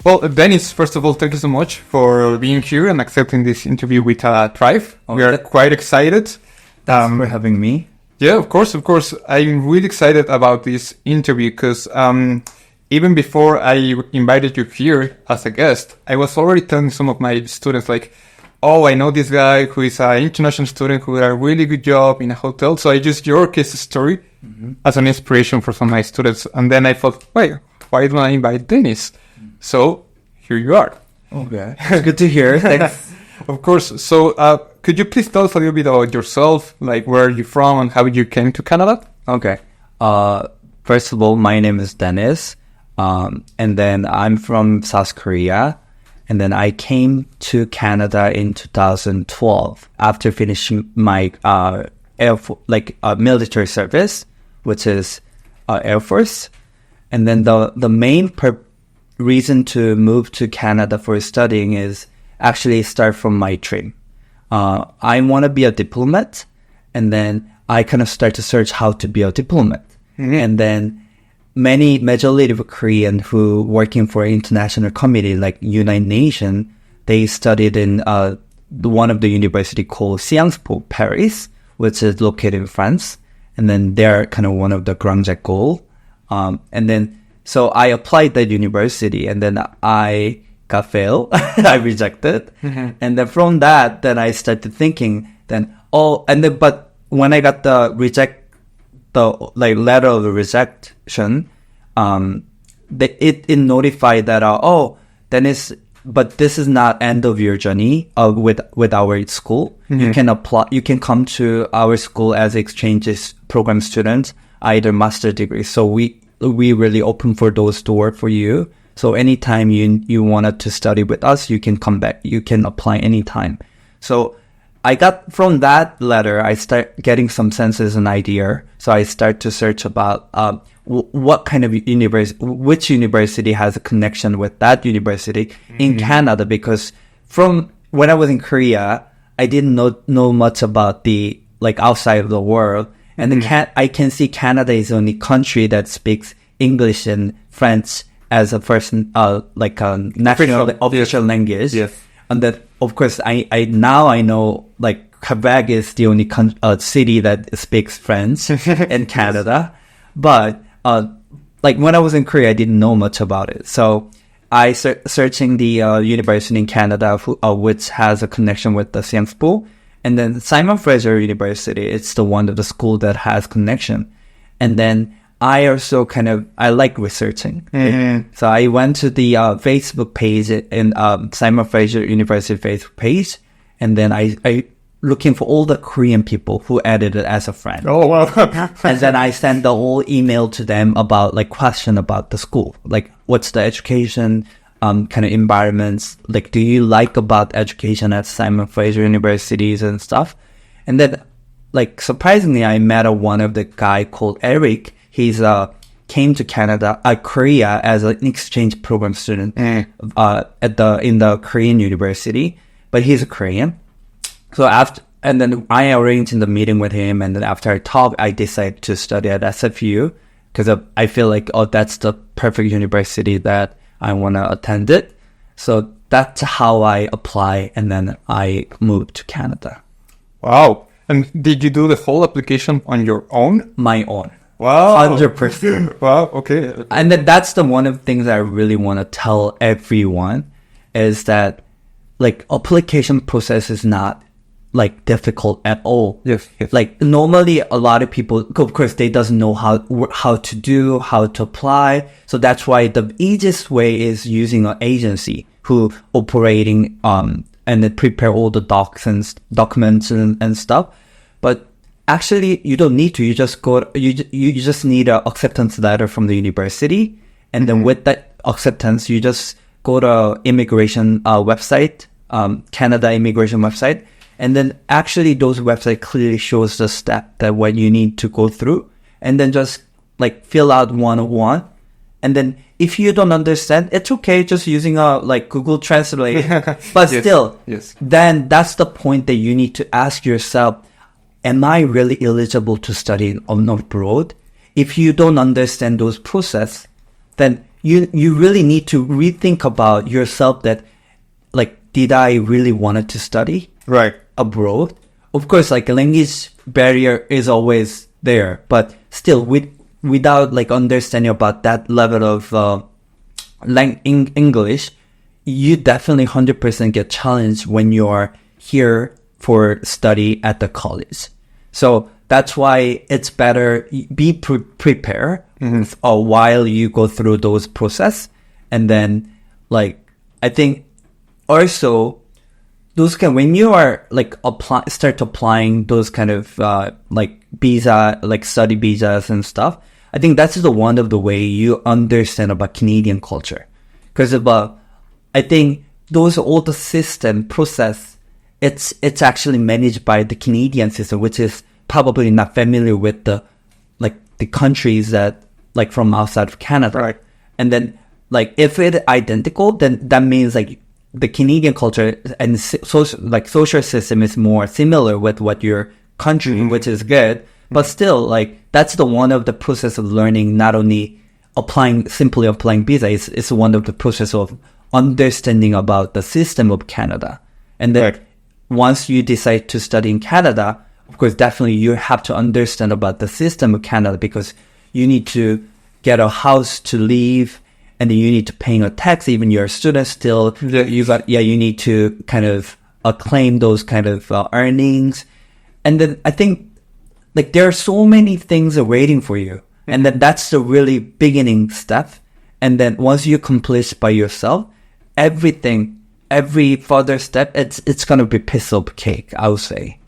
Well, Dennis, first of all, thank you so much for being here and accepting this interview with Thrive. We are quite excited. Thanks for having me. Yeah, of course. I'm really excited about this interview because even before I invited you here as a guest, I was already telling some of my students like, oh, I know this guy who is an international student who did a really good job in a hotel. So I used your case story as an inspiration for some of my students. And then I thought, wait, why don't I invite Dennis? So here you are. Okay. It's good to hear. Thanks. Of course. So could you please tell us a little bit about yourself, like where you're from and how you came to Canada? Okay. First of all, my name is Deniz. And then I'm from South Korea. And then I came to Canada in 2012 after finishing my military service, which is Air Force. And then the main reason to move to Canada for studying is actually start from my dream. I want to be a diplomat, and then I kind of start to search how to be a diplomat. Mm-hmm. And then many majority of Korean who working for international committee like United Nations, they studied in one of the university called Sciences Po Paris, which is located in France. And then they're kind of one of the grand goal. And then so I applied that university, and then I got failed. I rejected. Mm-hmm. And then from that, then I started thinking but when I got the letter of rejection, it notified that Dennis, but this is not end of your journey with our school. Mm-hmm. You can apply. You can come to our school as exchanges program student, either master degree. So we really open for those doors for you. So anytime you wanted to study with us, you can come back. You can apply anytime. So I got from that letter, I start getting some senses and idea. So I start to search about what kind of which university has a connection with that university in Canada. Because from when I was in Korea, I didn't know much about the outside of the world. And then I can see Canada is the only country that speaks English and French as a first national official language. Yes. And that, of course, I know Quebec is the only city that speaks French in Canada. But when I was in Korea, I didn't know much about it. So I searching the university in Canada which has a connection with the Sciences Po. And then Simon Fraser University, it's the one of the school that has connection. And then I also I like researching. Mm-hmm. So I went to the Facebook page in Simon Fraser University Facebook page. And then I looking for all the Korean people who added it as a friend. Oh, wow. And then I sent the whole email to them about question about the school. What's the education kind of environments? Do you like about education at Simon Fraser universities and stuff? And then surprisingly, I met one of the guy called Eric. He's came to Korea as an exchange program student in the Korean university, but he's a Korean. So and then I arranged the meeting with him, and then after I talked, I decided to study at SFU because I feel that's the perfect university that I want to attend it. So that's how I apply, and then I moved to Canada. Wow. And did you do the whole application on your own? My own. Wow. 100%. Wow. Okay. And then that's the one of the things I really want to tell everyone is that application process is not difficult at all. Yes. Normally a lot of people, of course, they doesn't know how to apply. So that's why the easiest way is using an agency who operating, and then prepare all the documents and stuff. But actually you don't need to, you just need an acceptance letter from the university. And then with that acceptance, you just go to immigration website, Canada immigration website. And then actually those website clearly shows the step that what you need to go through, and then just fill out 101. And then if you don't understand, it's okay, just using Google Translate. But still, then that's the point that you need to ask yourself, am I really eligible to study abroad? If you don't understand those process, then you really need to rethink about yourself that, like, did I really wanted to study Right. abroad? Of course, like, language barrier is always there, but still, without like understanding about that level of English, you definitely 100% get challenged when you're here for study at the college. So that's why it's better be prepared while you go through those process. And then, like, I think also those when you are like start applying those kind of like visa, like study visas and stuff, I think that's the one of the way you understand about Canadian culture. Because I think those all the system process, it's actually managed by the Canadian system, which is probably not familiar with the countries that like from outside of Canada. Right. And then, like, if it's identical, then that means like the Canadian culture and social system is more similar with what your country, which is good. But still, like, that's the one of the process of learning, not only simply applying visa, it's one of the process of understanding about the system of Canada. And then once you decide to study in Canada, of course, definitely you have to understand about the system of Canada, because you need to get a house to live, and then you need to pay a tax. Even you're a student still, you need to kind of claim those kind of earnings. And then I think, like, there are so many things waiting for you. And then that's the really beginning step. And then once you accomplish by yourself, every further step, it's going to be piece of cake, I would say.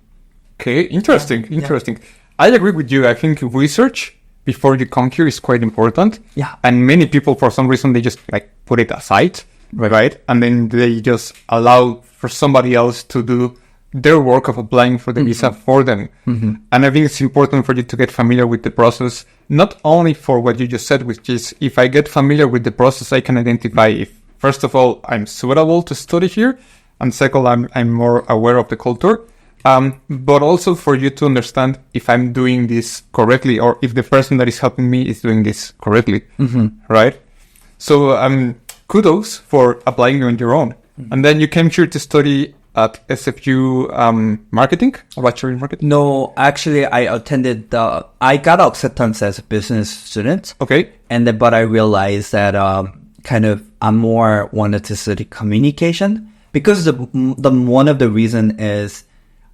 Okay, interesting. I agree with you. I think research before you come here is quite important. Yeah. And many people, for some reason, they just like put it aside, right? And then they just allow for somebody else to do their work of applying for the visa for them. And I think it's important for you to get familiar with the process, not only for what you just said, which is if I get familiar with the process, I can identify if, first of all, I'm suitable to study here, and second, I'm more aware of the culture. But also for you to understand if I'm doing this correctly, or if the person that is helping me is doing this correctly, right? So kudos for applying on your own. And then you came here to study at SFU marketing, or bachelor in marketing? No, actually, I got acceptance as a business student. Okay. And then, but I realized that I more wanted to study communication, because the one of the reason is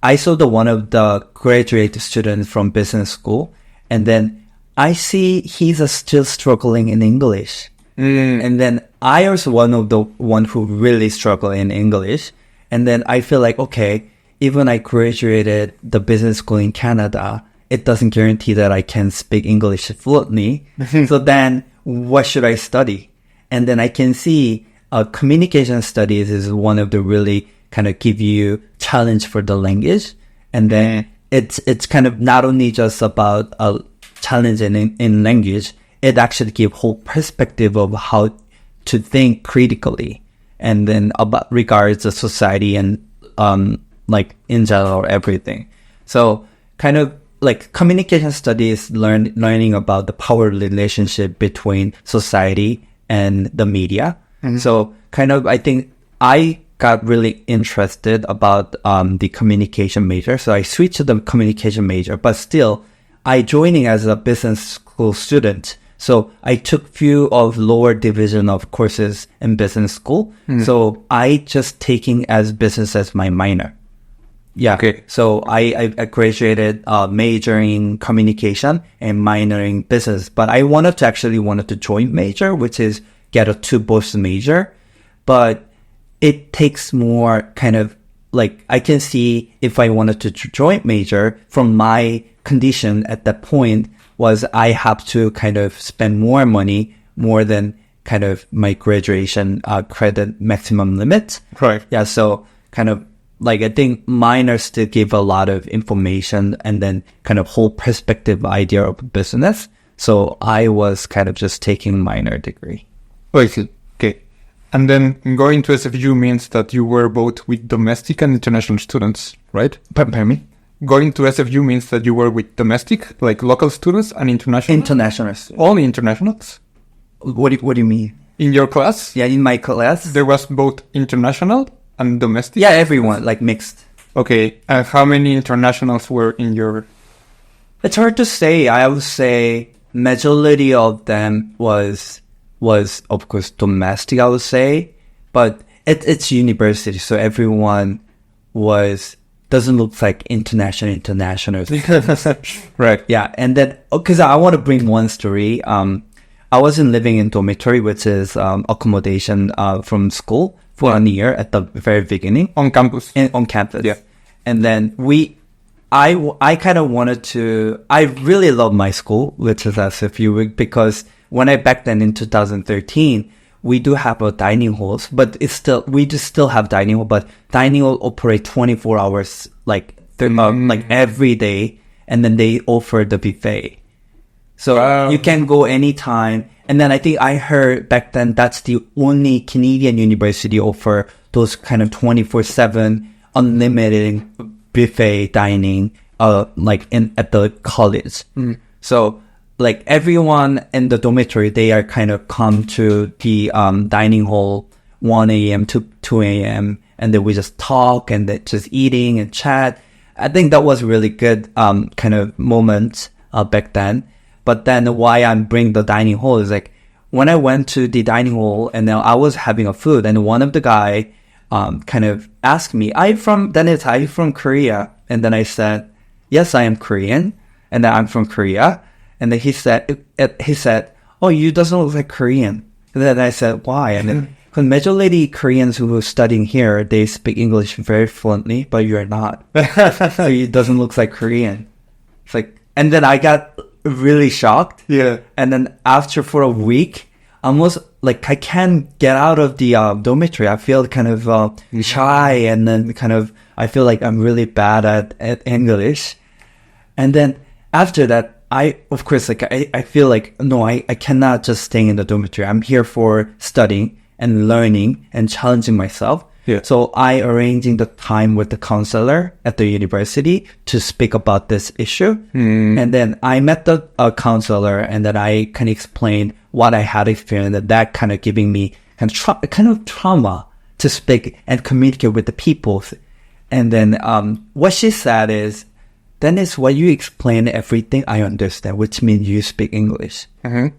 I saw one of the graduate students from business school, and then I see he's still struggling in English. And then I was one of the one who really struggle in English. And then I feel like, okay, even I graduated the business school in Canada, it doesn't guarantee that I can speak English fluently. So then what should I study? And then I can see communication studies is one of the really kind of give you challenge for the language. And then it's kind of not only just about a challenge in language, it actually gives whole perspective of how to think critically. And then about regards to society and like in general everything. So kind of like communication studies learning about the power relationship between society and the media. So kind of I think I got really interested about the communication major. So I switched to the communication major, but still I joining as a business school student. So I took few of lower division of courses in business school. So I just taking as business as my minor. Yeah. Okay. So I graduated majoring communication and minoring business. But I wanted to join major, which is get a two both major. But it takes more kind of like I can see if I wanted to join major from my condition at that point was I have to kind of spend more money, more than kind of my graduation credit maximum limit. Right. Yeah. So kind of like I think minors still give a lot of information and then kind of whole perspective idea of business. So I was kind of just taking minor degree. Okay. And then going to SFU means that you were both with domestic and international students, right? Pardon me? Going to SFU means that you were with domestic, like local students, and international? International students. Only internationals? What do you mean? In your class, Yeah, in my class. there was both international and domestic? Yeah, everyone, like mixed. Okay, and how many internationals were in your... It's hard to say. I would say majority of them was of course domestic, I would say, but it's university, so everyone doesn't look like internationals. Right. Yeah, and then because I want to bring one story. I wasn't living in dormitory, which is accommodation from school for a year at the very beginning On campus. on campus. Yeah. And then I kind of wanted to, I really love my school, which is SFU, because when back then in 2013, we do have a dining halls, but we just still have dining hall, but dining hall operate 24 hours, like every day. And then they offer the buffet. So you can go anytime. And then I think I heard back then that's the only Canadian university offer those kind of 24/7 unlimited buffet dining, at the college. So like everyone in the dormitory, they are kind of come to the dining hall 1 a.m. to 2 a.m. and then we just talk and then just eating and chat. I think that was really good kind of moment back then. But then why I'm bringing the dining hall is like when I went to the dining hall and then I was having a food and one of the guy kind of asked me, are you from Korea? And then I said, yes, I am Korean. And then I'm from Korea. And then he said, oh, you doesn't look like Korean. And then I said, why? And then because majority Koreans who are studying here, they speak English very fluently, but you're not. So it doesn't look like Korean. It's like, and then I got really shocked. Yeah. And then after for a week, almost like I can't get out of the dormitory. I feel kind of shy, and then kind of I feel like I'm really bad at English. And then after that, I feel like no, I cannot just stay in the dormitory. I'm here for studying and learning and challenging myself. Yeah. So I arranging the time with the counselor at the university to speak about this issue. And then I met the counselor, and then I can explain what I had experienced, and that kind of giving me kind of trauma to speak and communicate with the people. And then what she said is, Dennis, when you explain everything, I understand, which means you speak English.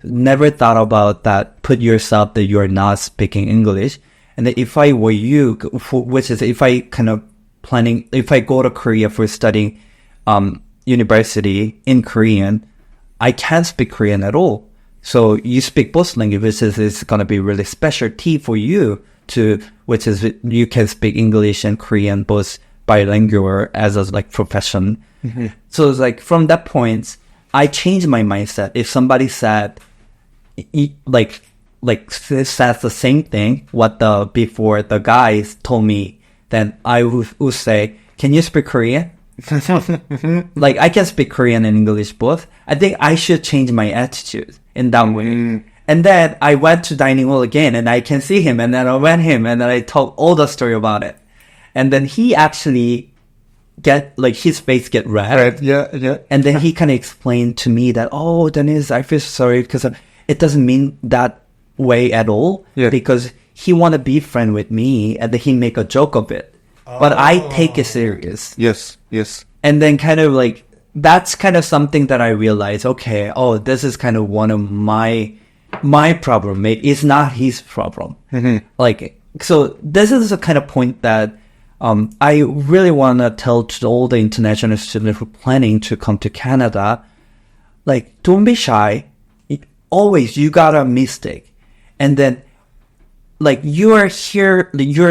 Never thought about that. Put yourself that you're not speaking English. And then if I were you, which is if I go to Korea for studying university in Korean, I can't speak Korean at all. So you speak both languages, it's going to be really specialty for you which is you can speak English and Korean both bilingual as a like profession. So it's like from that point, I changed my mindset. If somebody said says the same thing before the guys told me, then I would say, can you speak Korean? Like I can speak Korean and English both. I think I should change my attitude in that way. And then I went to dining hall again, and I can see him, and then I met him, and then I told all the story about it. And then he actually his face get red. Right. Yeah. And then he kind of explained to me that, oh, Dennis, I feel sorry because it doesn't mean that way at all. Yeah. Because he want to be friend with me, and then he make a joke of it. But I take it serious. Yes. And then kind of like, that's kind of something that I realized, okay, oh, this is kind of one of my problem. It's not his problem. Like, so this is the kind of point that I really want to tell to all the international students who are planning to come to Canada, like, don't be shy. Always, you got a mistake. And then, like, you're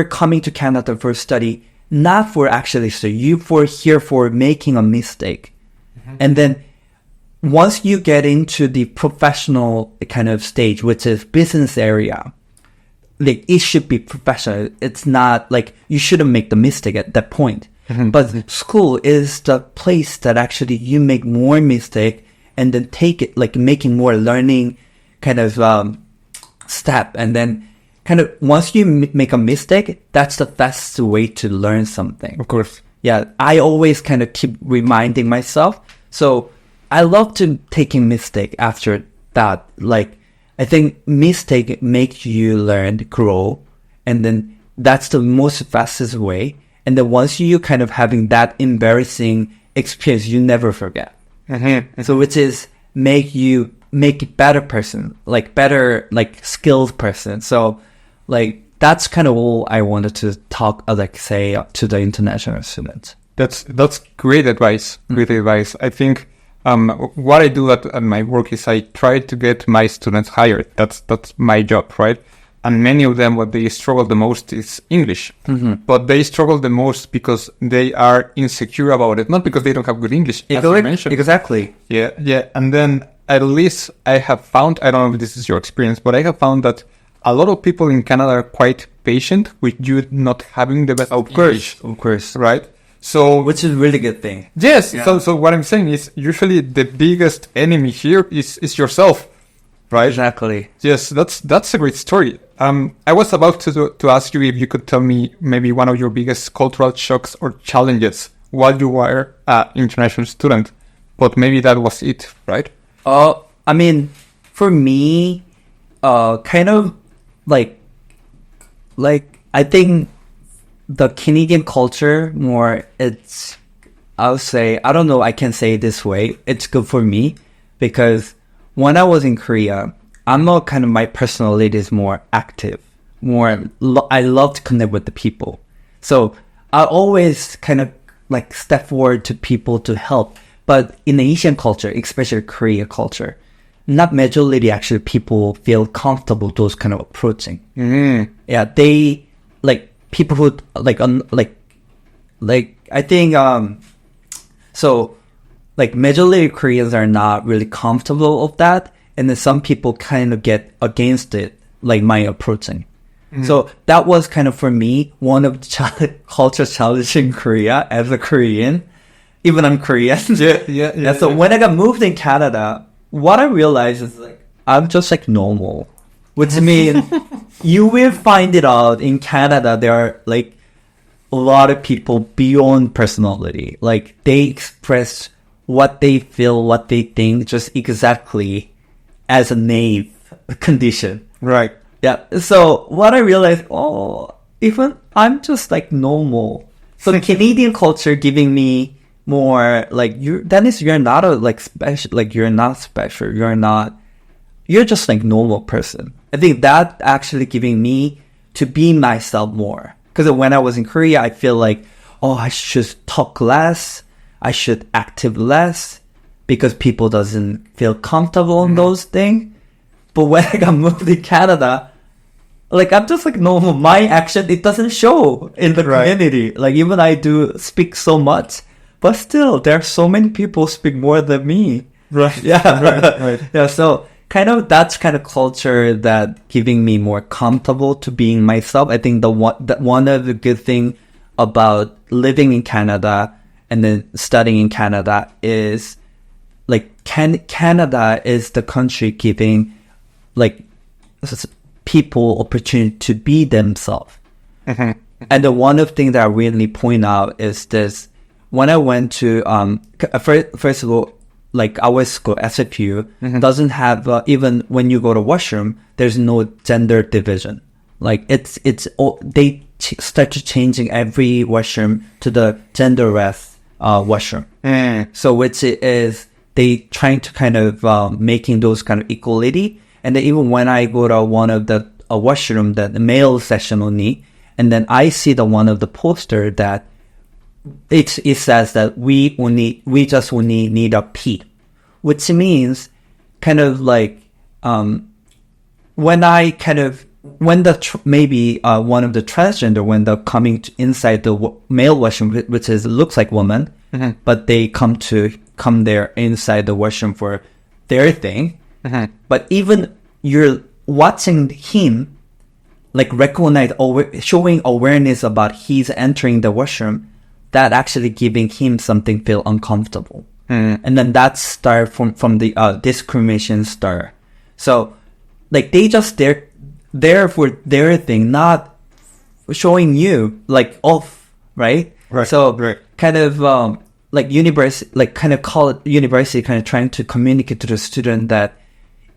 coming to Canada for study, not for actually study. You're here for making a mistake. And then, once you get into the professional kind of stage, which is business area, like it should be professional. It's not like you shouldn't make the mistake at that point. But school is the place that actually you make more mistake and then take it, like making more learning kind of step. And then kind of once you make a mistake, that's the best way to learn something. Of course. Yeah, I always kind of keep reminding myself. So I love to taking mistake after that. Like I think mistake makes you learn, grow, and then that's the most fastest way. And then once you kind of having that embarrassing experience, you never forget. So which is make a better person, like better, like skilled person. So like that's kind of all I wanted to talk, like say to the international students. That's great advice. Great advice. I think what I do at my work is I try to get my students hired. That's my job, right? And many of them, what they struggle the most is English. But they struggle the most because they are insecure about it, not because they don't have good English, as you mentioned. Exactly. Yeah. And then at least I have found, I don't know if this is your experience, but I have found that a lot of people in Canada are quite patient with you not having the best English. Of course. Right? So, which is a really good thing. Yes. Yeah. So what I'm saying is usually the biggest enemy here is yourself. Right? Exactly. Yes, that's a great story. I was about to ask you if you could tell me maybe one of your biggest cultural shocks or challenges while you were an international student, but maybe that was it, right? I mean, for me, kind of like I think the Canadian culture more, it's, I would say, I don't know, I can say it this way, it's good for me because when I was in Korea, I'm not kind of, my personality is more active, I love to connect with the people. So I always kind of like step forward to people to help. But in the Asian culture, especially Korea culture, not majority actually people feel comfortable those kind of approaching. Yeah, they like people who like I think so like majority Koreans are not really comfortable of that, and then some people kind of get against it, like my approaching. So that was kind of for me one of the culture challenges in Korea as a Korean. Even I'm Korean. Yeah. So when I got moved in Canada, what I realized is like I'm just like normal, which means you will find it out in Canada. There are like a lot of people beyond personality. Like they express what they feel, what they think, just exactly as a naive condition. Right. Yeah. So what I realized, even I'm just like normal. So the Canadian culture giving me more like Dennis, you're not a like special, like you're not special. You're just like normal person. I think that actually giving me to be myself more. Because when I was in Korea, I feel like, I should talk less. I should active less because people doesn't feel comfortable in those things. But when I got moved to Canada, like I'm just like normal. My action, it doesn't show in the community. Like even I do speak so much, but still there are so many people speak more than me. Right. Yeah. Right. Yeah. So kind of that's kind of culture that giving me more comfortable to being myself. I think one of the good thing about living in Canada and then studying in Canada is like Canada is the country giving like people opportunity to be themselves. And the one of the things that I really point out is this: when I went to first of all, like our school SFU doesn't have even when you go to washroom, there's no gender division. Like they started changing every washroom to the genderless washroom. So which is they trying to kind of making those kind of equality. And then even when I go to one of the washroom, the male section only, and then I see the one of the poster that it says that we just only need a pee, which means kind of like when maybe one of the transgender when they're coming inside the male washroom, which looks like woman, but they come there inside the washroom for their thing. But even you're watching him, like recognize showing awareness about he's entering the washroom, that actually giving him something feel uncomfortable. And then that start from the discrimination start. So like they just there for their thing, not showing you like off, right? So kind of like university, like kind of call it university, kind of trying to communicate to the student that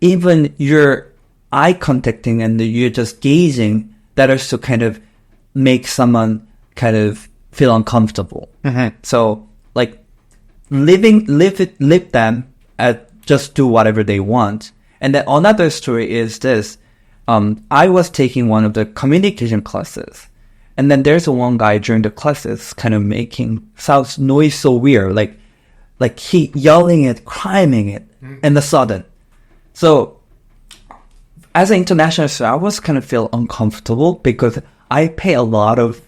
even you're eye contacting and you're just gazing, that also kind of makes someone kind of feel uncomfortable. So like leave them just do whatever they want. And then another story is this. I was taking one of the communication classes, and then there's one guy during the classes kind of making sounds noise so weird, like he yelling it, crying it, and the sudden. So as an international student, I was kind of feel uncomfortable because I pay a lot of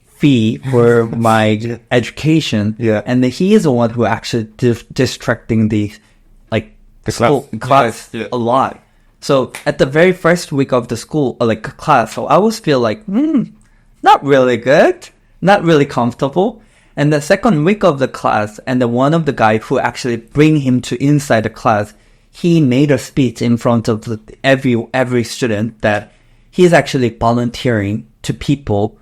fee for my education, and he is the one who actually distracting the class a lot. So at the very first week of the school, class, so I always feel like, not really good, not really comfortable. And the second week of the class, and the one of the guy who actually bring him to inside the class, he made a speech in front of every student that he's actually volunteering to people,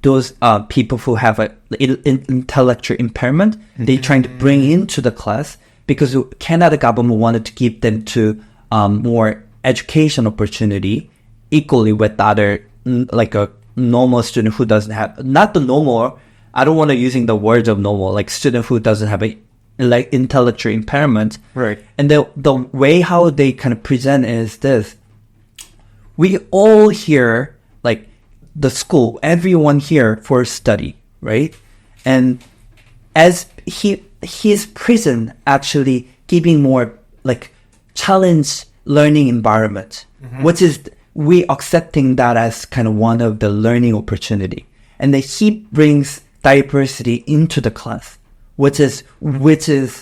those people who have an intellectual impairment, they're trying to bring into the class because Canada government wanted to give them to more education opportunity equally with other, like a normal student who doesn't have, not the normal, I don't want to using the words of normal, like student who doesn't have a intellectual impairment. Right. And the way how they kind of present is this. We all here, like the school, everyone here for study, right? And as his prison actually giving more like challenge learning environment, which is we accepting that as kind of one of the learning opportunity. And then he brings diversity into the class, which is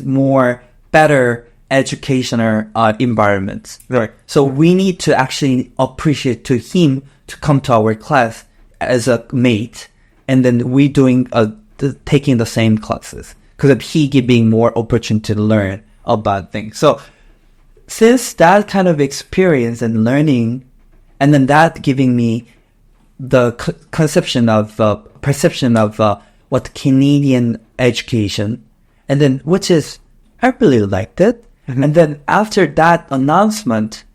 more better educational environments. Right. So we need to actually appreciate to him to come to our class as a mate, and then we doing taking the same classes because he giving more opportunity to learn about things. So since that kind of experience and learning, and then that giving me the perception of what Canadian education, and then which is I really liked it. And then after that announcement,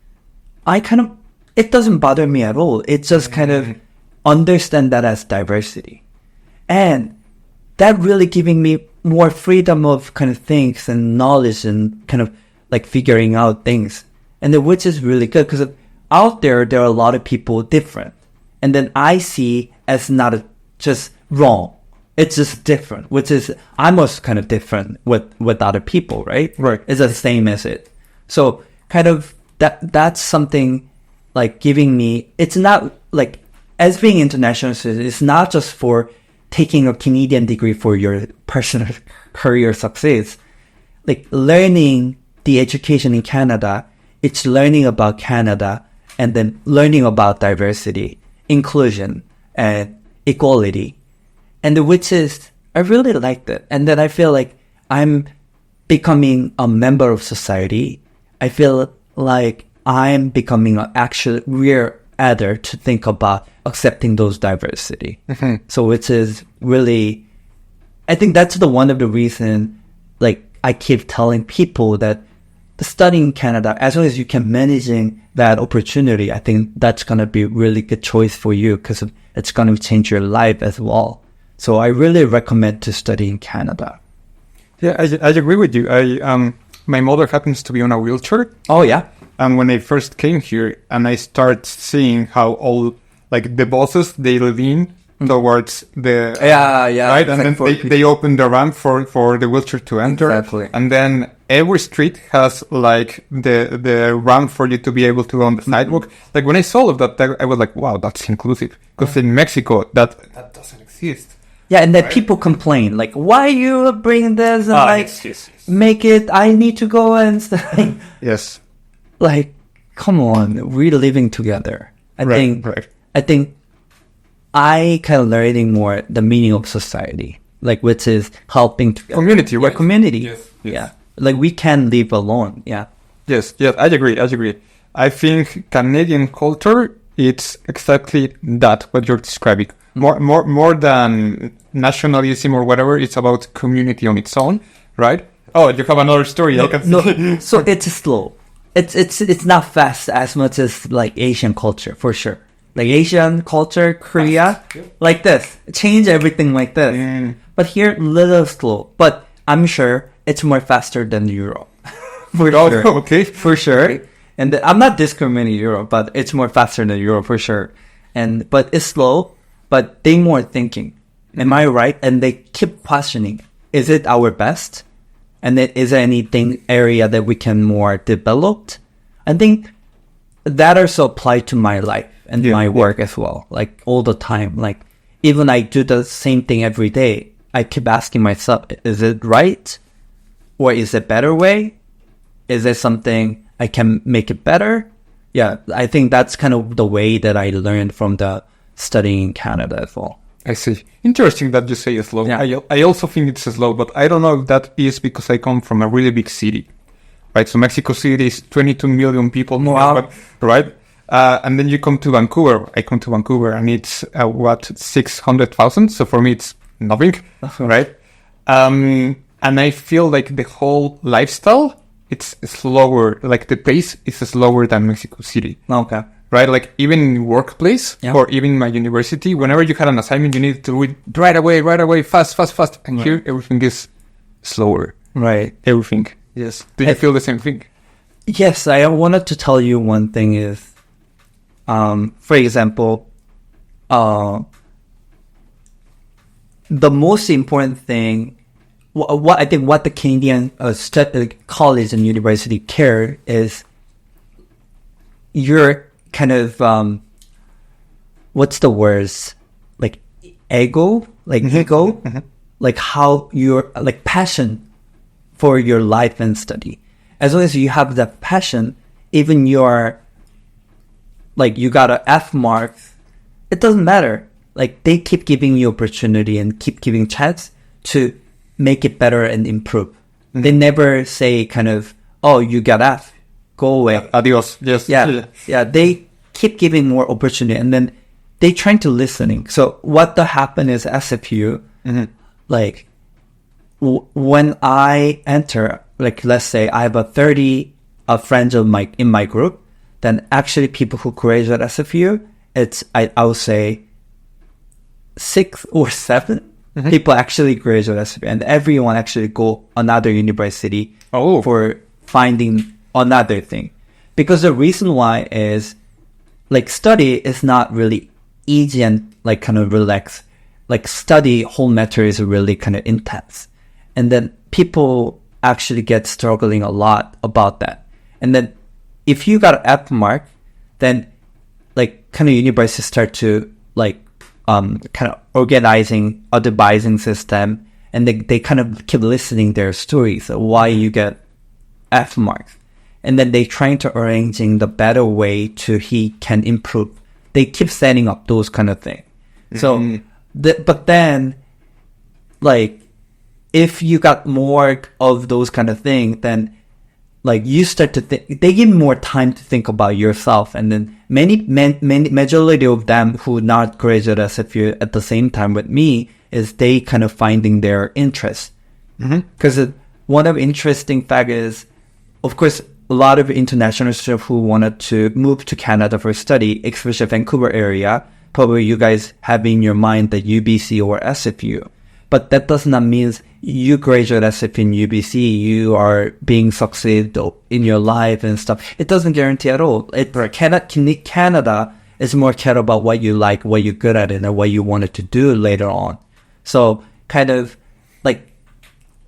it doesn't bother me at all. It just kind of understand that as diversity, and that really giving me more freedom of kind of things and knowledge and kind of like figuring out things, and then which is really good because out there are a lot of people different, and then I see as not just wrong. It's just different, which is I'm also kind of different with other people, right? Right. It's the same as it. So kind of that's something like giving me, it's not like as being international student, it's not just for taking a Canadian degree for your personal career success. Like learning the education in Canada, it's learning about Canada and then learning about diversity, inclusion, and equality. And which is, I really liked it. And then I feel like I'm becoming a member of society. I feel like I'm becoming an actual real adder to think about accepting those diversity. So which is really, I think that's one of the reason, like I keep telling people that the studying in Canada, as long as you can managing that opportunity, I think that's going to be a really good choice for you because it's going to change your life as well. So I really recommend to study in Canada. Yeah, I agree with you. My mother happens to be on a wheelchair. Oh, yeah. And when I first came here and I start seeing how all, like the buses, they lean towards the... Right? And then they open the ramp for the wheelchair to enter. Exactly. And then every street has like the ramp for you to be able to go on the sidewalk. Like when I saw all of that, I was like, wow, that's inclusive. Because in Mexico, that doesn't exist. Yeah, and then people complain, like, why you bring this and yes. Make it, I need to go and stuff. Yes. Like, come on, we're living together. I think I kind of learning more the meaning of society, like, which is helping together. Community, right? Community. Yes. Yeah. Like, we can't live alone. Yeah. Yes, I agree. I think Canadian culture, it's exactly that, what you're describing. More than nationalism or whatever, it's about community on its own, right? Oh, you have another story. No, so it's slow. it's not fast as much as like Asian culture for sure. Like Asian culture, Korea, like this, change everything like this. But here, little slow. But I'm sure it's more faster than Europe, for sure. Okay, for sure. And I'm not discriminating Europe, but it's more faster than Europe for sure. But it's slow, but they more thinking. Am I right? And they keep questioning. Is it our best? And is there anything area that we can more develop? I think that also apply to my life and my work as well. Like all the time. Like even I do the same thing every day. I keep asking myself, is it right? Or is it a better way? Is there something I can make it better? Yeah, I think that's kind of the way that I learned from the studying in Canada as well. I see. Interesting that you say it's slow. Yeah. I also think it's slow, but I don't know if that is because I come from a really big city, right? So Mexico City is 22 million people, wow. Right? And then you come to Vancouver. I come to Vancouver and it's 600,000. So for me, it's nothing, right? And I feel like the whole lifestyle, it's slower. Like the pace is slower than Mexico City. Okay. Right, like even in workplace or even my university, whenever you had an assignment, you needed to read right away, fast. And here, everything is slower. Right. Everything. Yes. Do you feel the same thing? Yes, I wanted to tell you one thing is, for example, the most important thing, what I think what the Canadian college and university care is your kind of what's the words, like ego, like ego, like how your like passion for your life and study. As long as you have that passion, even your like you got a F mark, it doesn't matter. Like they keep giving you opportunity and keep giving chance to make it better and improve. They never say kind of, oh, you got F, go away. Adios. Yes. Yeah. They keep giving more opportunity, and then they trying to listening. So what the happen is SFU, like when I enter, like let's say I have 30 friends of in my group, then actually people who graduate SFU, it's I would say 6 or 7 people actually graduate SFU, and everyone actually go another university for finding another thing. Because the reason why is like study is not really easy and like kind of relaxed. Like study whole matter is really kind of intense. And then people actually get struggling a lot about that. And then if you got an F mark, then like kind of universities start to like kind of organizing a devising system, and they kind of keep listening their stories of why you get F marks. And then they trying to arranging the better way to he can improve. They keep setting up those kind of things. So, but then, like, if you got more of those kind of things, then, like, you start to think, they give more time to think about yourself. And then many majority of them who not graduate SFU at the same time with me is they kind of finding their interest. Because one of the interesting fact is, of course, a lot of international students who wanted to move to Canada for study, especially Vancouver area, probably you guys have in your mind the UBC or SFU. But that does not mean you graduate SFU in UBC, you are being successful in your life and stuff. It doesn't guarantee at all. Canada is more care about what you like, what you're good at, and what you wanted to do later on. So kind of like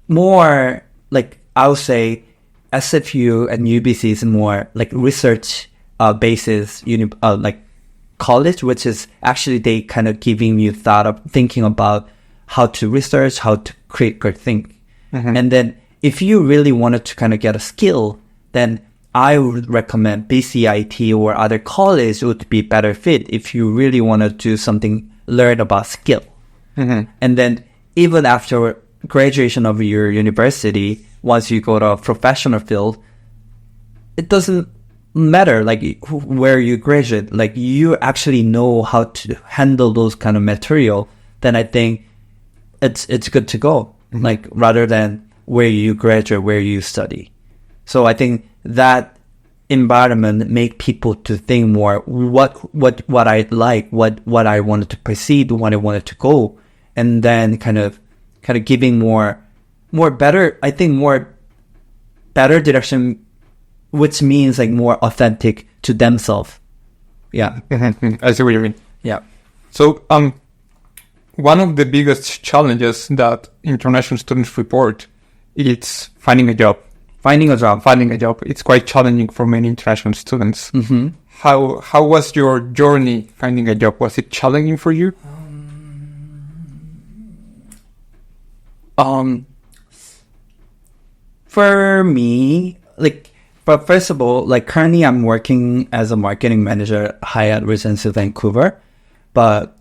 more like I would say SFU and UBC is more like research basis like college, which is actually they kind of giving you thought of thinking about how to research, how to create good think. And then if you really wanted to kind of get a skill, then I would recommend BCIT or other college would be better fit if you really want to do something, learn about skill. And then even after graduation of your university, once you go to a professional field, it doesn't matter like where you graduate, like you actually know how to handle those kind of material, then I think it's good to go, like rather than where you graduate, where you study. So I think that environment make people to think more what I like, what I wanted to proceed, what I wanted to go, and then kind of giving more better, I think more better direction, which means like more authentic to themselves. Yeah. I see what you mean. Yeah. So, one of the biggest challenges that international students report is finding a job. Finding a job. It's quite challenging for many international students. Mm-hmm. How was your journey finding a job? Was it challenging for you? For me, but first of all, currently I'm working as a marketing manager at Hyatt Regency Vancouver. But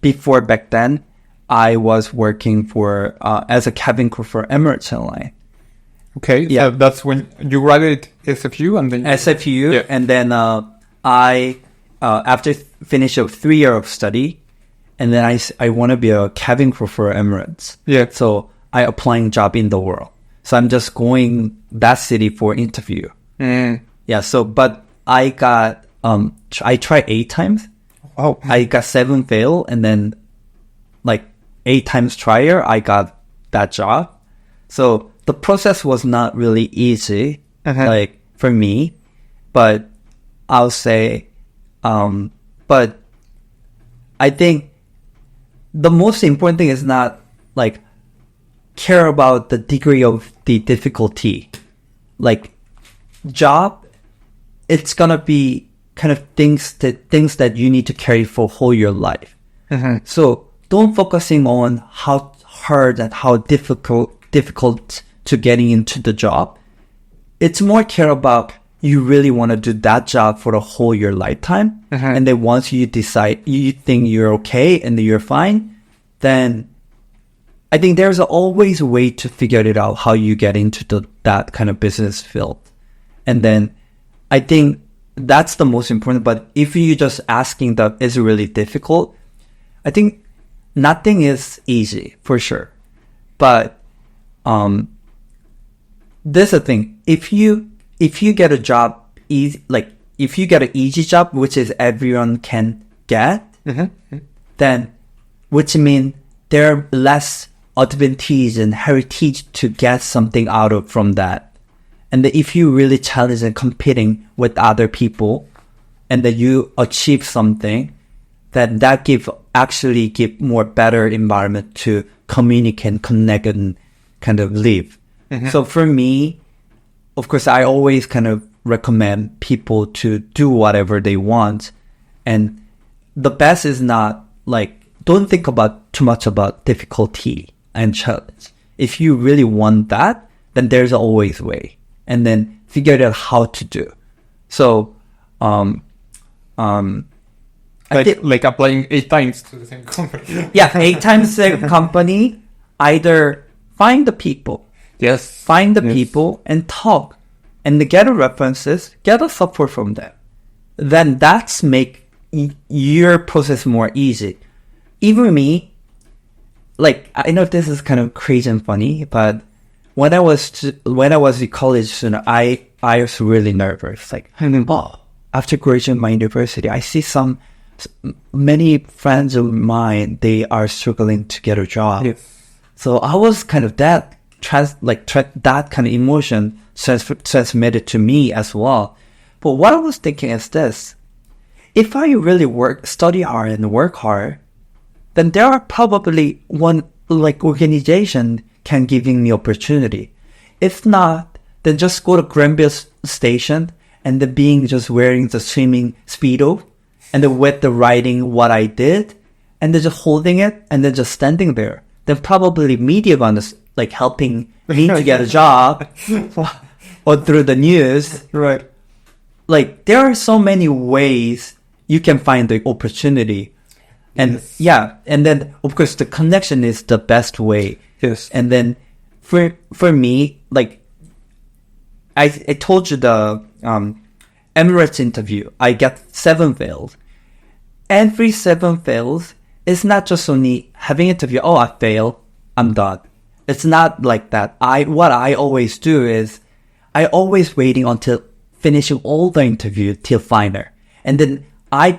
before back then, I was working for as a cabin crew for Emirates Airlines. Okay, yeah, that's when you graduated SFU and then SFU, yeah. And then I after finish a 3 year of study, and then I want to be a cabin crew for Emirates. Yeah. So I applying job in the world. So I'm just going that city for interview. Yeah. So but I got I tried 8 times. Oh. I got 7 fail, and then 8 times trier I got that job. So the process was not really easy, for me, but I'll say, but I think the most important thing is not care about the degree of the difficulty. Job, it's gonna be kind of things that you need to carry for whole your life. So don't focusing on how hard and how difficult to getting into the job. It's more care about you really want to do that job for the whole your lifetime. And then once you decide you think you're okay and you're fine, then I think there's always a way to figure it out how you get into that kind of business field. And then I think that's the most important. But if you just asking that is really difficult, I think nothing is easy for sure. But this is the thing. If you get a job easy, if you get an easy job, which is everyone can get, then which means there are less advantage and heritage to get something out of from that. And then if you really challenge and competing with other people, and then you achieve something, then that actually give more better environment to communicate, connect, and kind of live. So for me, of course, I always kind of recommend people to do whatever they want. And the best is not don't think about too much about difficulty and challenge. If you really want that, then there's always a way. And then figure out how to do. So, applying 8 times to the same company. Yeah, 8 times the company, either find the people. Yes. Find the people and talk and get references, get a support from them. Then that's make your process more easy. Even me, I know this is kind of crazy and funny, but when I was a college student, I was really nervous. After graduating my university, I see many friends of mine, they are struggling to get a job. Yes. So I was kind of that kind of emotion transmitted to me as well. But what I was thinking is this: if I really study hard and work hard, then there are probably one organization can giving me opportunity. If not, then just go to Granville Station and then being just wearing the swimming speedo and then with the writing what I did and then just holding it and then just standing there. Then probably media is helping me to get a job or through the news. Right. There are so many ways you can find the opportunity. And and then of course the connection is the best way. Yes. And then for me, I told you the Emirates interview, I got 7 fails. Every 7 fails is not just only having interview, oh, I fail, I'm done. It's not like that. What I always do is I always waiting until finishing all the interview till final. And then I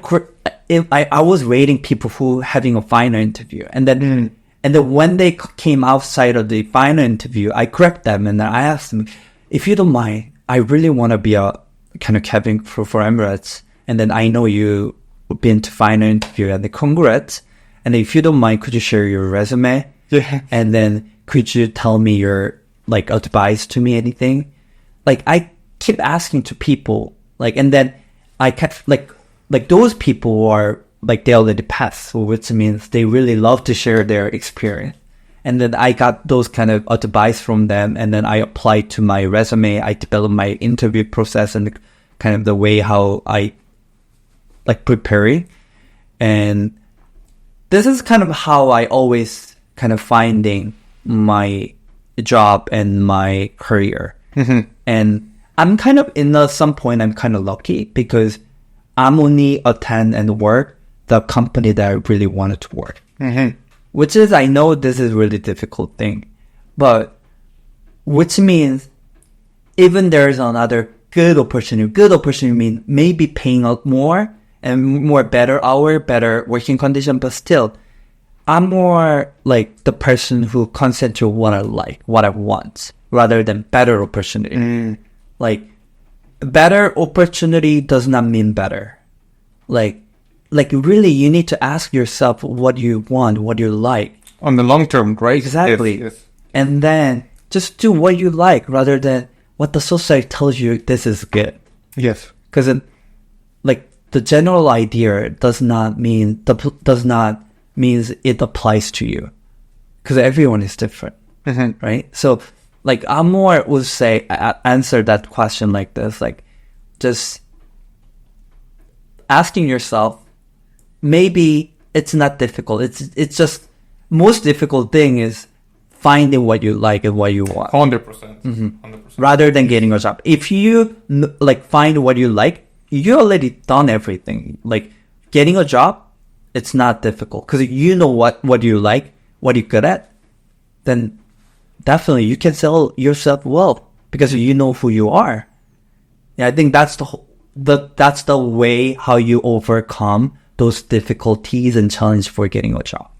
was rating people who having a final interview. And then when they came outside of the final interview, I correct them and I asked them, if you don't mind, I really want to be a kind of cabin crew for Emirates. And then I know you been to final interview and congrats. And if you don't mind, could you share your resume? Yeah. And then could you tell me your like advice to me, anything? Like I keep asking to people, like, and then I kept like those people are like they already passed, which means they really love to share their experience. And then I got those kind of advice from them, and then I applied to my resume. I developed my interview process and kind of the way how I like preparing. And this is kind of how I always kind of finding my job and my career. Mm-hmm. And I'm kind of some point I'm kind of lucky because I'm only attend and work the company that I really wanted to work. Mm-hmm. Which is, I know this is a really difficult thing, but which means even there's another good opportunity means maybe paying out more and more better hour, better working condition, but still, I'm more like the person who concentrates on what I like, what I want, rather than better opportunity. Like, better opportunity does not mean better. Like really, you need to ask yourself what you want, what you like. On the long term, right? Exactly. Yes. And then just do what you like rather than what the society tells you this is good. Yes. Because like the general idea does not mean it applies to you. Because everyone is different, Mm-hmm. right? So like I more would say answer that question like this, like just asking yourself, maybe it's not difficult. It's just most difficult thing is finding what you like and what you want. 100%. Mm-hmm. 100%. Rather than getting a job. If you like find what you like, you already done everything. Like getting a job, it's not difficult because you know what you like, what you're good at. Then definitely you can sell yourself well because you know who you are. Yeah, I think that's the way how you overcome those difficulties and challenge for getting a job.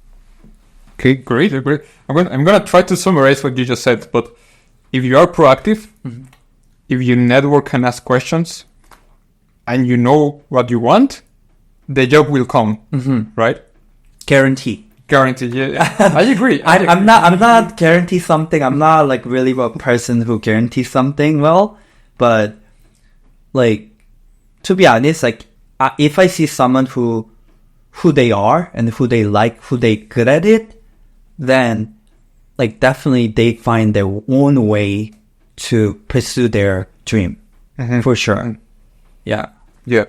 Okay, great. I'm gonna try to summarize what you just said. But if you are proactive, if you network and ask questions, and you know what you want, the job will come. Right? Guaranteed. Guaranteed. Yeah. I agree. I'm not guarantee something. I'm not like really a person who guarantees something well, but like to be honest, like if I see someone who they are and who they like, who they good at it, then like definitely they find their own way to pursue their dream for sure. Yeah.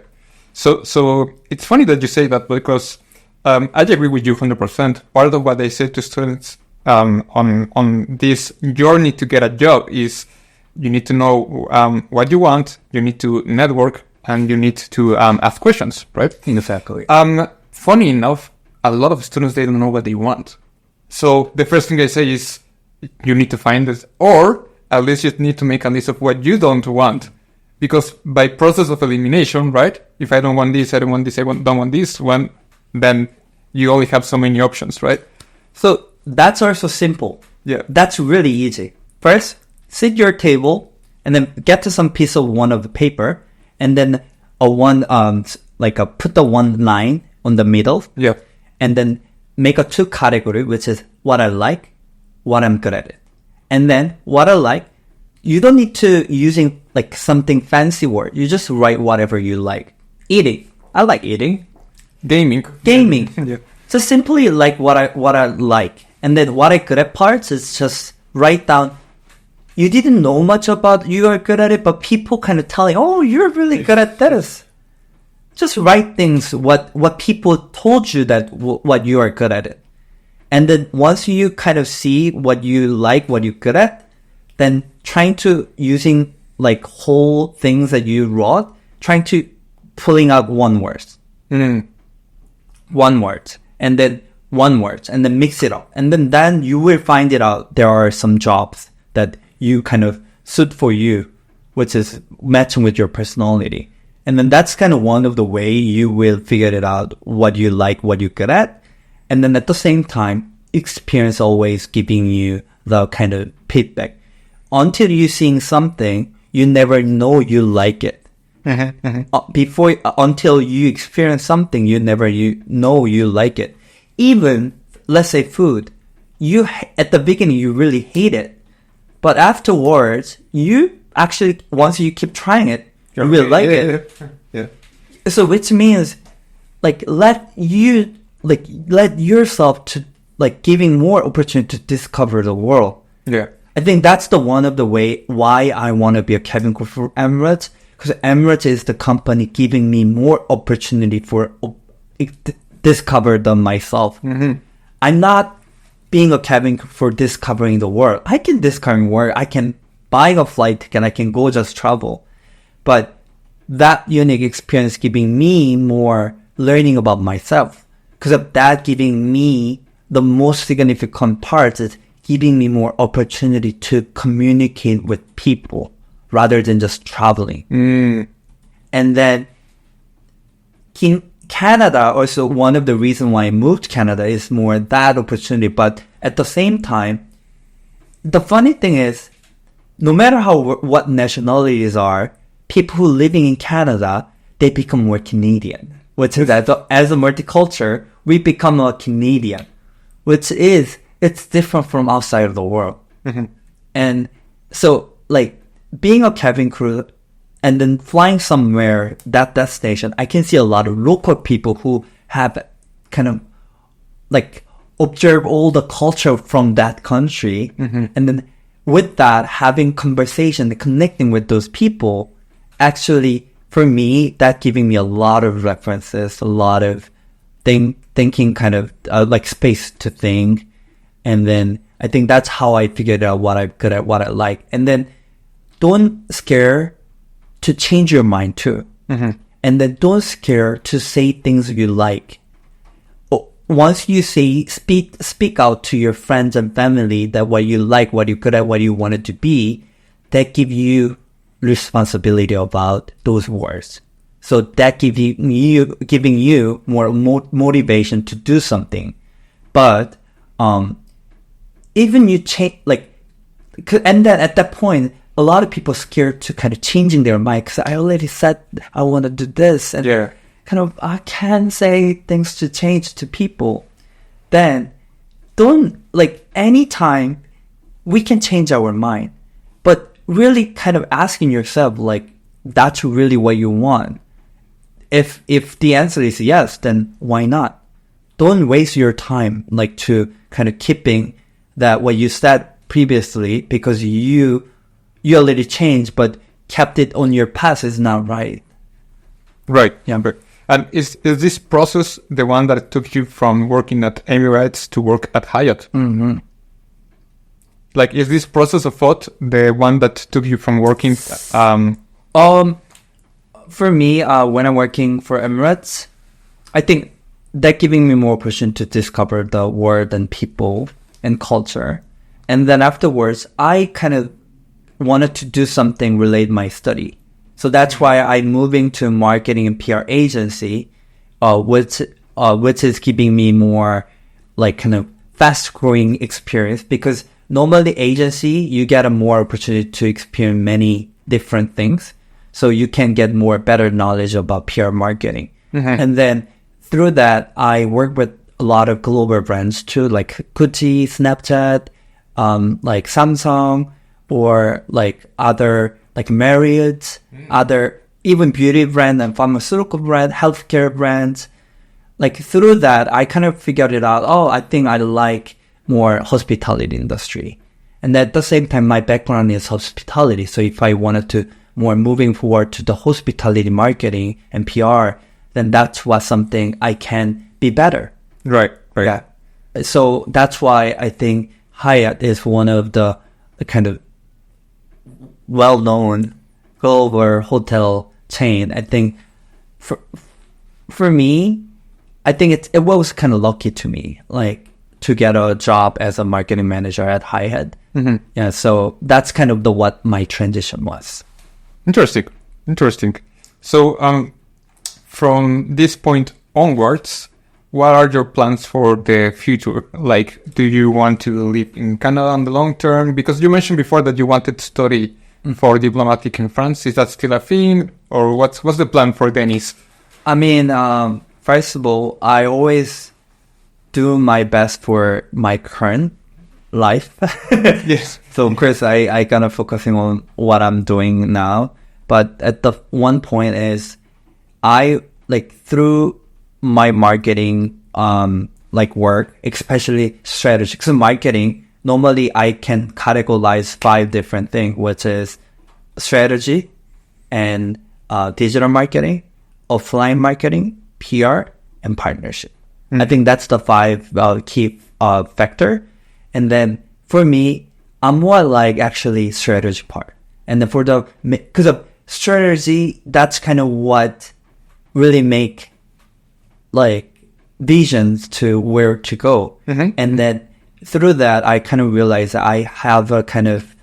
So it's funny that you say that because I agree with you 100%. Part of what I say to students on this journey to get a job is you need to know what you want, you need to network, and you need to ask questions, right? Exactly. Funny enough, a lot of students, they don't know what they want. So the first thing I say is you need to find it, or at least you need to make a list of what you don't want. Because by process of elimination, right? If I don't want this, I don't want this, don't want this one, then you only have so many options, right? So that's also simple. Yeah. That's really easy. First, sit your table and then get to some piece of one of the paper and then put the one line on the middle. Yeah. And then make a two category, which is what I like, what I'm good at it. And then what I like, you don't need to using like something fancy word. You just write whatever you like. Eating. I like eating. Gaming. Yeah. So simply like what I like. And then what I good at parts is just write down. You didn't know much about you are good at it, but people kind of tell you, oh, you're really good at this. Just write things, what people told you that what you are good at it. And then once you kind of see what you like, what you're good at, then trying to using like whole things that you wrote, trying to pulling out one word. One word. And then one word. And then mix it up. And then you will find it out there are some jobs that you kind of suit for you which is matching with your personality. And then that's kind of one of the way you will figure it out, what you like, what you're good at. And then at the same time, experience always giving you the kind of feedback. Until you're seeing something, you never know you like it. Until you experience something, you never know you like it. Even, let's say food, at the beginning, you really hate it. But afterwards, you actually, once you keep trying it, you really like it. Yeah. So which means, like, let yourself to, like, giving more opportunity to discover the world. Yeah. I think that's the one of the way why I want to be a cabin crew for Emirates, because Emirates is the company giving me more opportunity for discover them myself. I'm not being a cabin crew for discovering the world. I can discover the world. I can buy a flight ticket. I can go just travel. But that unique experience giving me more learning about myself. Because of that giving me the most significant part is giving me more opportunity to communicate with people rather than just traveling. And then in Canada, also one of the reasons why I moved to Canada is more that opportunity. But at the same time, the funny thing is, no matter what nationalities are, people who living in Canada, they become more Canadian. Which is that as a multicultural, we become a Canadian, which is, it's different from outside of the world. And so, like, being a cabin crew and then flying somewhere, that destination, I can see a lot of local people who have kind of, like, observe all the culture from that country. And then with that, having conversation, connecting with those people, actually, for me, that giving me a lot of references, a lot of thinking kind of, like, space to think. And then I think that's how I figured out what I'm good at, what I like. And then don't scare to change your mind too. And then don't scare to say things you like. Once you speak out to your friends and family that what you like, what you're good at, what you want it to be, that give you responsibility about those words. So that giving you more motivation to do something. But even you change, like, and then at that point, a lot of people scared to kind of changing their mind because I already said I want to do this, and kind of I can say things to change to people. Then don't, like, anytime we can change our mind, but really kind of asking yourself, like, that's really what you want. If the answer is yes, then why not? Don't waste your time, like, to kind of keeping that what you said previously because you already changed, but kept it on your path is not right. Right. Yeah. And is this process the one that took you from working at Emirates to work at Hyatt? Like, is this process of thought the one that took you from working? For me, when I'm working for Emirates, I think that giving me more opportunity to discover the world and people and culture. And then afterwards, I kind of wanted to do something related to my study. So that's why I'm moving to marketing and PR agency, which is giving me more, like, kind of fast growing experience, because normally agency, you get a more opportunity to experience many different things. So you can get more better knowledge about PR marketing. And then through that, I work with a lot of global brands too, like Gucci, Snapchat, like Samsung, or like other, like Marriott, other even beauty brand and pharmaceutical brand, healthcare brands. Like through that, I kind of figured it out. Oh, I think I like more hospitality industry. And at the same time, my background is hospitality. So if I wanted to more moving forward to the hospitality marketing and PR, then that's what something I can be better. Right. Yeah. So that's why I think Hyatt is one of the kind of well-known global hotel chain. I think for me, I think it was kind of lucky to me, like to get a job as a marketing manager at Hyatt. Yeah. So that's kind of what my transition was. Interesting. Interesting. So, from this point onwards, what are your plans for the future? Like, do you want to live in Canada in the long term? Because you mentioned before that you wanted to study for diplomatic in France. Is that still a thing? Or what's the plan for Deniz? I mean, first of all, I always do my best for my current life. Yes. So of course, I kind of focusing on what I'm doing now. But at the one point is, I like through my marketing like work, especially strategy. So marketing, normally I can categorize 5 different things, which is strategy and digital marketing, offline marketing, PR, and partnership. I think that's the 5 key factor. And then for me, I'm more like actually strategy part. And then for the, because of strategy, that's kind of what really make like visions to where to go. And then through that, I kind of realized that I have a kind of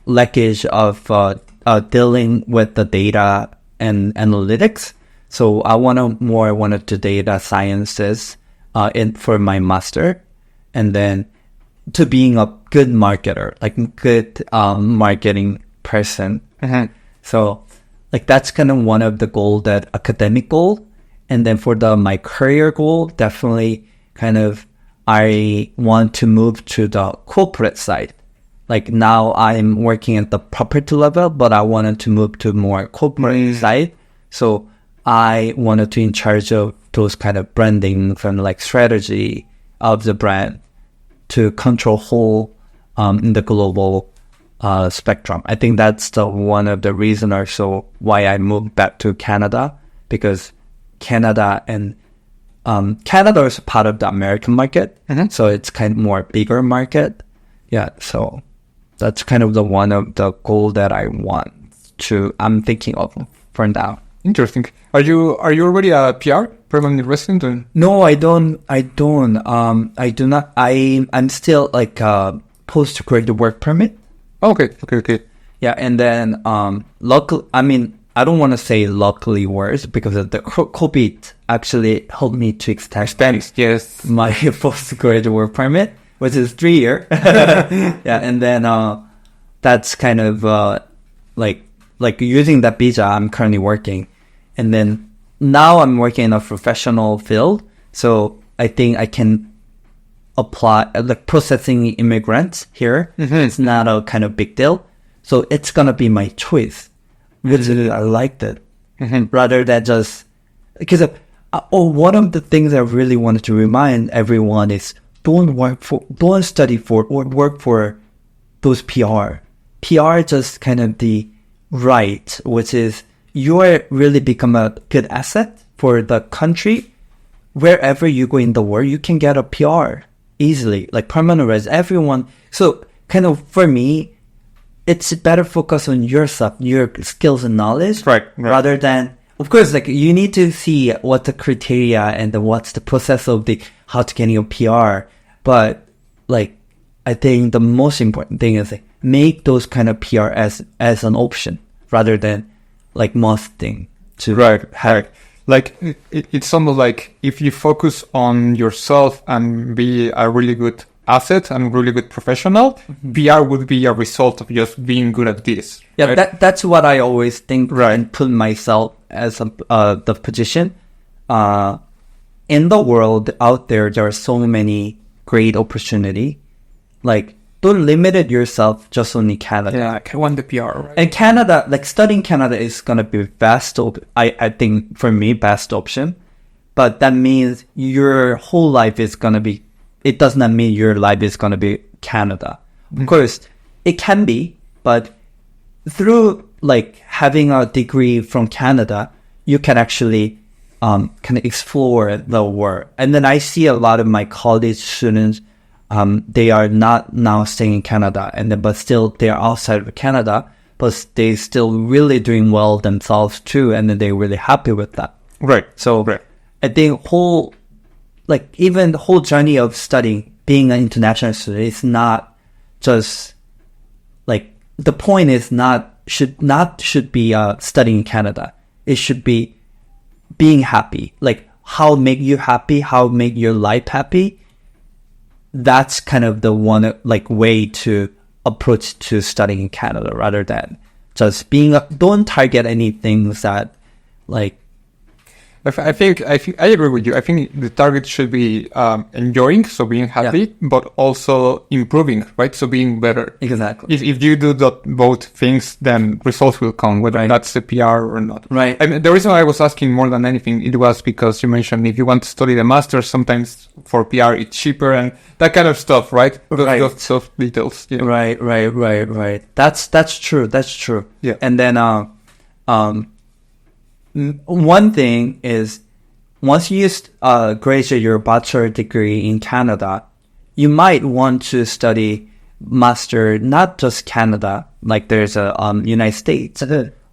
lackage of dealing with the data and analytics. So I wanted to data sciences for my master, and then to being a good marketer, like good marketing person. So like that's kind of one of the goal, that academic goal. And then for my career goal, definitely kind of I want to move to the corporate side. Like now I'm working at the property level, but I wanted to move to more corporate side. So I wanted to in charge of those kind of branding and like strategy of the brand to control whole in the global spectrum. I think that's one of the reasons or so why I moved back to Canada, because Canada and Canada is part of the American market, so it's kind of more bigger market. Yeah, so that's kind of one of the goal that I'm thinking of for now. Interesting. Are you already a PR, permanent resident? Or? No, I don't. I do not. I'm still like a postgraduate work permit. Okay. Yeah, and then luckily, I mean, I don't want to say luckily worse, because of the COVID actually helped me to extend Yes. my postgraduate work permit, which is 3 years. Yeah, and then that's kind of like using that visa, I'm currently working. And then now I'm working in a professional field. So I think I can apply, like processing immigrants here. It's not a kind of big deal. So it's going to be my choice. Really, I liked it. Rather than just, because one of the things I really wanted to remind everyone is don't study for or work for those PR. PR is just kind of the right, which is you're really become a good asset for the country. Wherever you go in the world, you can get a PR easily, like permanent resident, everyone. So kind of for me, it's better focus on yourself, your skills and knowledge, right. Rather than, of course, like you need to see what the criteria and what's the process of how to getting a PR. But like, I think the most important thing is like, make those kind of PR as an option rather than like must thing to right. Like it's almost like if you focus on yourself and be a really good asset and really good professional, PR would be a result of just being good at this. Yeah, right? that's what I always think, and put myself as the position. In the world out there are so many great opportunity. Like, don't limit yourself just only Canada. Yeah, I want the PR, right? And Canada, like studying Canada is going to be best, I think for me, best option. But that means your whole life is going to be, it does not mean your life is going to be Canada. Of course, it can be, but through like having a degree from Canada, you can actually kind of explore the world. And then I see a lot of my college students, they are not now staying in Canada, but still they are outside of Canada, but they still really doing well themselves too, and then they're really happy with that. Right. So I think even the whole journey of studying, being an international student, is not just like, the point is not should be studying in Canada. It should be being happy, like how make you happy, how make your life happy. That's kind of the one like way to approach to studying in Canada, rather than just don't target any things that like. I think I agree with you. I think the target should be enjoying, so being happy, but also improving, right? So being better. Exactly. If you do both things, then results will come, whether that's the PR or not. Right. I mean, the reason I was asking more than anything, it was because you mentioned if you want to study the master, sometimes for PR it's cheaper and that kind of stuff, right? Those soft details. Yeah. Right. That's true. That's true. Yeah. And then one thing is, once you graduate your bachelor degree in Canada, you might want to study master not just Canada. Like there's a United States,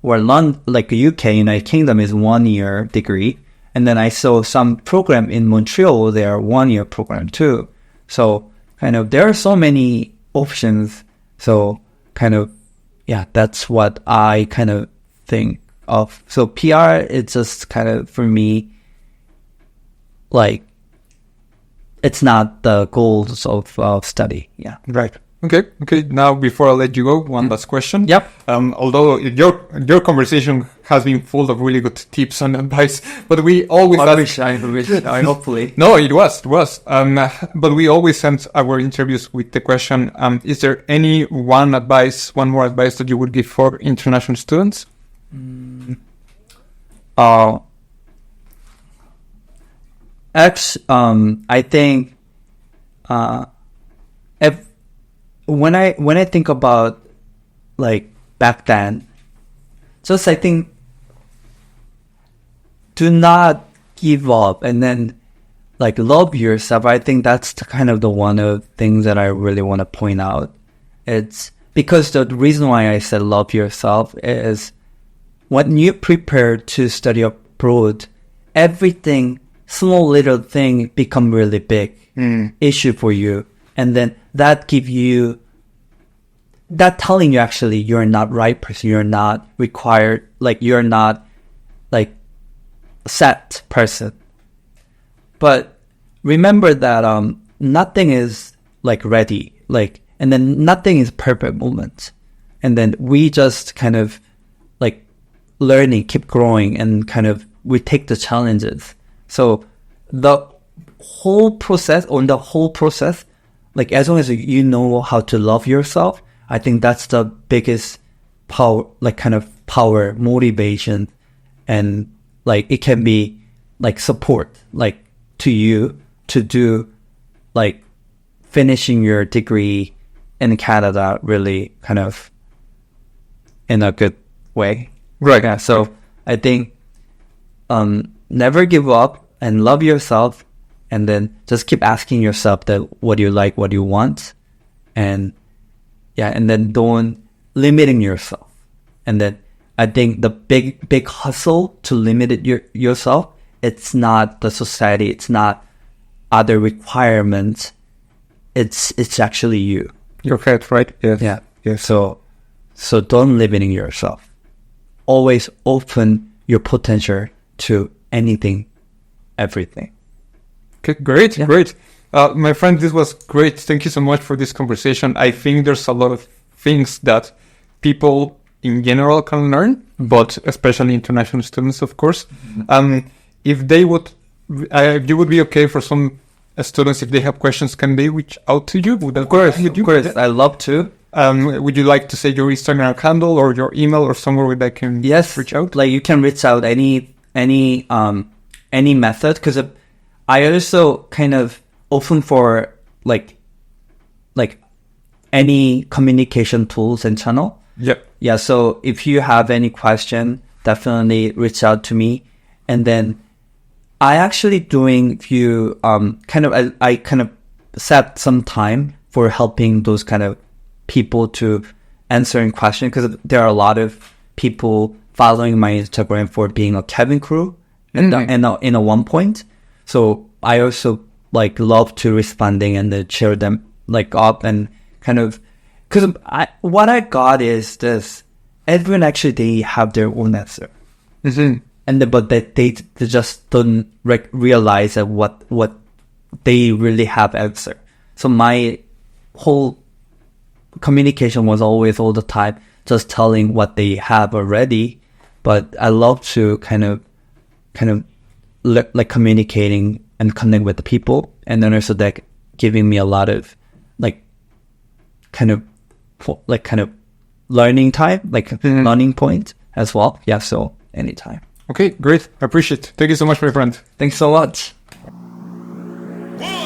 where like UK, United Kingdom is 1 year degree, and then I saw some program in Montreal. They are 1 year program too. So kind of there are so many options. So kind of that's what I kind of think of. So PR, it's just kind of, for me, like it's not the goals of study. Yeah. Right. Okay. Now, before I let you go, one last question. Yep. Although your conversation has been full of really good tips and advice, but we always I hopefully. No, it was. But we always end our interviews with the question: is there any one more advice that you would give for international students? I think when I think about like back then, just I think do not give up, and then like love yourself. I think that's kind of the one of things that I really want to point out. It's because the reason why I said love yourself is, when you prepare to study abroad, everything, small little thing, become really big issue for you. And then that telling you actually you're not right person, you're not required, like you're not like set person. But remember that nothing is like ready, like, and then nothing is perfect moment. And then we just kind of like learning, keep growing, and kind of we take the challenges. So the whole process, like as long as you know how to love yourself, I think that's the biggest power, like kind of power, motivation, and like it can be like support, like to you to do like finishing your degree in Canada really kind of in a good way. Right. Yeah, so I think never give up and love yourself, and then just keep asking yourself that what you like, what you want, and then don't limiting yourself. And then I think the big hustle to limit yourself, it's not the society, it's not other requirements, it's actually you. Your head, right? Yes. Yeah. So don't limiting yourself. Always open your potential to anything, everything. Okay, great. My friend, this was great. Thank you so much for this conversation. I think there's a lot of things that people in general can learn, but especially international students, of course. If they would, you would be okay for some students, if they have questions, can they reach out to you? Of course. I'd love to. Would you like to say your Instagram handle or your email or somewhere where they can reach out? Like you can reach out any method, because I also kind of open for like any communication tools and channel. Yep. Yeah. So if you have any question, definitely reach out to me. And then I actually doing few I kind of set some time for helping those kind of people to answering questions, because there are a lot of people following my Instagram for being a cabin crew in a one point. So I also like love to responding and then cheer them like up and kind of, because what I got is this, everyone actually, they have their own answer. Mm-hmm. But they just don't realize that what they really have answer. So my whole communication was always all the time just telling what they have already. But I love to kind of like communicating and connect with the people, and then also that giving me a lot of kind of learning time, learning point as well. Yeah, so anytime. Okay, great. I appreciate it. Thank you so much, my friend. Thanks so much. 1,